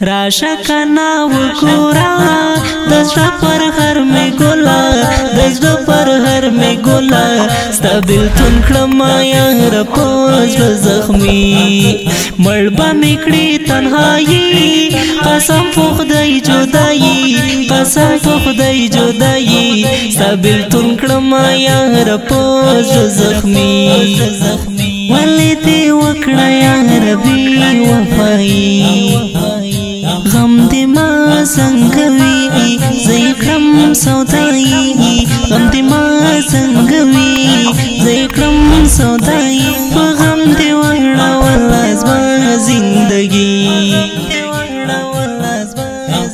राशा कना वगोरा दजरा पर हर में गोला दजरा पर हर में गोला स्ताबिल तुनखड़माया रपोज जख्मी मरबा मिकड़ी तन्हाई कसम खुदाई जुदाई कसम खुदाई जुदाई स्ताबिल तुनखड़माया रपोज जख्मी वाले ते वकड़ा या रबी वफाई गम दिमा संगवी ज़िक्रम सौदाई गम दिमा संगवी ज़िक्रम सौदाई गम दिवारा वल्लाज़ जिंदगी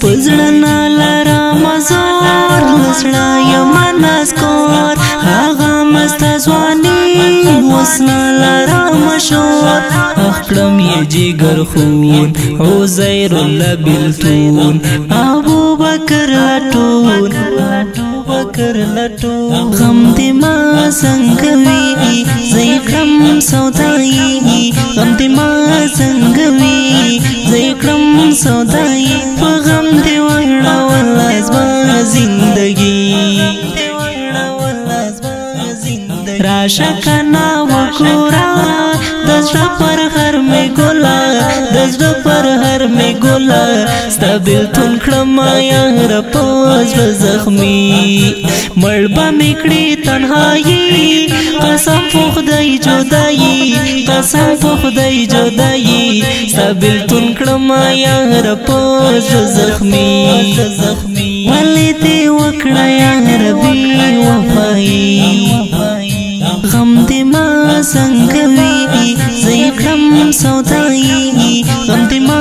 पुज़ड़ना लरा मज़ोर लसड़ा यमनास कोर आगा मस्ताज़वानी वसना लरा मशोर अख्रम ये जिगर खून उज़ैरुल्लाह बिल्तून अबू बकर लटून गम दिमा संगवी ज़िक्रम सौदाई गम दिमा संगवी ज़िक्रम सौदाई गम दिवारा वल्लाज़ जिंदगी राशा कना वगोरा दजरा पर हर में गोला दजरा पर हर में गोला स्ताबिल तुनखड़माया रपोज जख्मी मरबा मिकड़ी तन्हाई कसम खुदाई जुदाई कसम खुदाई जुदाई स्ताबिल तुनखड़माया रपोज जख्मी वाले ते वकड़ा या रबी वफाई गम दिमा संगवी ज़िक्रम सौदाई गम दिमा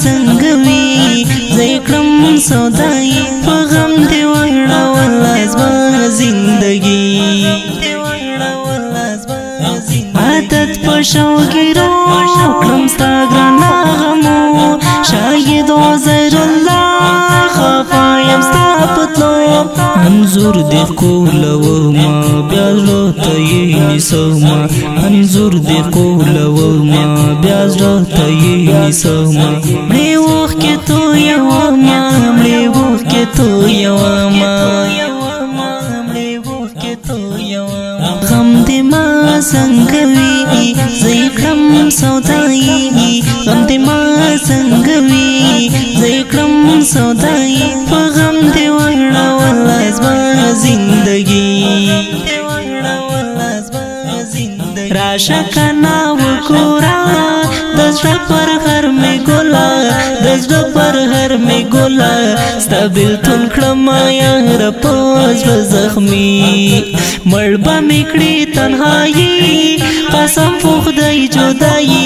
संगवी ज़िक्रम सौदाई गम दिवारा वल्लाज़ जिंदगी आदत पशो गिरो क्रम स्ताग्राना गमो शायद ज़ैरुल्लाह खफायम स्तापतलो अंजुर देखो लवमा ब्याजरो तये निसमा अंजुर देखो लवमा ब्याजरो तये निसमा मरे वो के तो यवामा मरे वो के तो यवामा गम दिमा संगवी ज़िक्रम सौदाई गम दिमा संगवी ज़िक्रम सौदाई गम दिवारा वल्लाज़ जिंदगी राशा कना वगोरा दजरा पर हर में गोला दजरा पर हर में गोला स्ताबिल तुनखड़माया रपोज जख्मी मरबा मिकड़ी तन्हाई कसम खुदाई जुदाई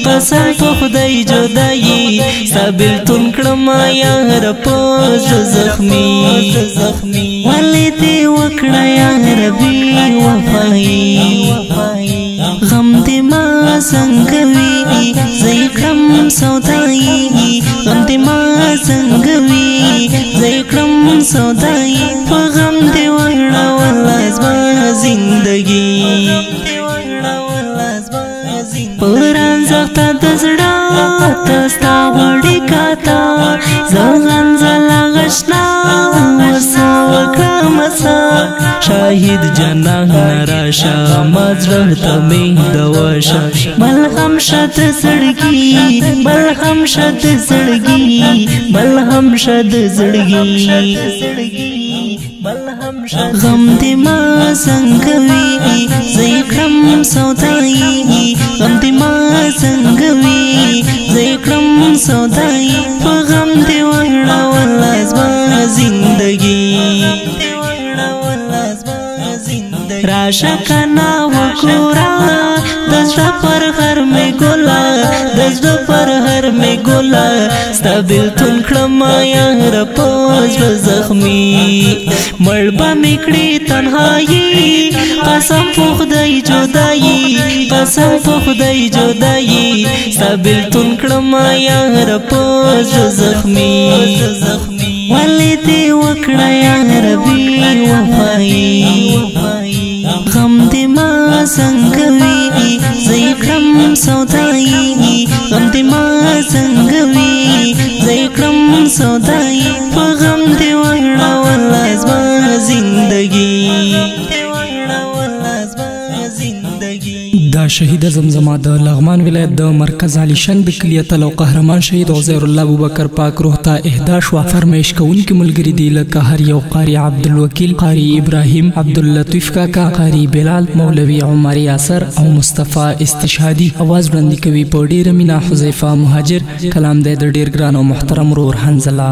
कसम खुदाई जुदाई स्ताबिल तुनखड़माया रपोज जख्मी वाले ते वकड़ा या रबी वफाई गम दिमा संगवी ज़िक्रम सौदाई गम दिमा संगवी ज़िक्रम सौदाई गम दिवारा वल्लाज़ जिंदगी पुरान ज़ख्ता दज़ड़ा तस्ता वड़ी काता ज़गन ज़ला गशना वसा वक्रा मसा शाहिद जना नराशा मजरह तमें दवाशा बलहम शद ज़ड़गी बलहम शद ज़ड़गी बलहम शद ज़ड़गी गम दिमा संगवी ज़िक्रम सौदाई गम दिमा संगवी ज़िक्रम सौदाई गम दिवारा वल्लाज़ जिंदगी राशा कना वगोरा दजरा पर हर में गोला दजरा पर हर में गोला स्ताबिल तुनखड़माया रपोज जख्मी मरबा मिकड़ी तन्हाई कसम खुदाई जुदाई कसम खुदाई जुदाई स्ताबिल तुनखड़माया रपोज जख्मी वाले ते वकड़ा या रबी वफाई गम दिमा संगवी ज़िक्रम सौदाई गम दिमा संगवी سودای په غم دی وړه ولا زما زندگی دا شهید زمزمه د لغمان ولایت د مرکز علي شنګ د کلیت او قهرمان شهید عزیر الله ابوبکر پاک روح ته اهدا شو. فرمایش کوونکي ملګری دي لکه هر یو قاری عبدالوکیل، قاری ابراهیم، عبداللطیف کاکا، قاری بلال، مولوی عمر یاسر او مصطفی استشهادي. اواز وړاندې کوي په ډیره مینا حذیفه مهاجر. کلام دی د ډیر ګران او محترم ورور حنزله.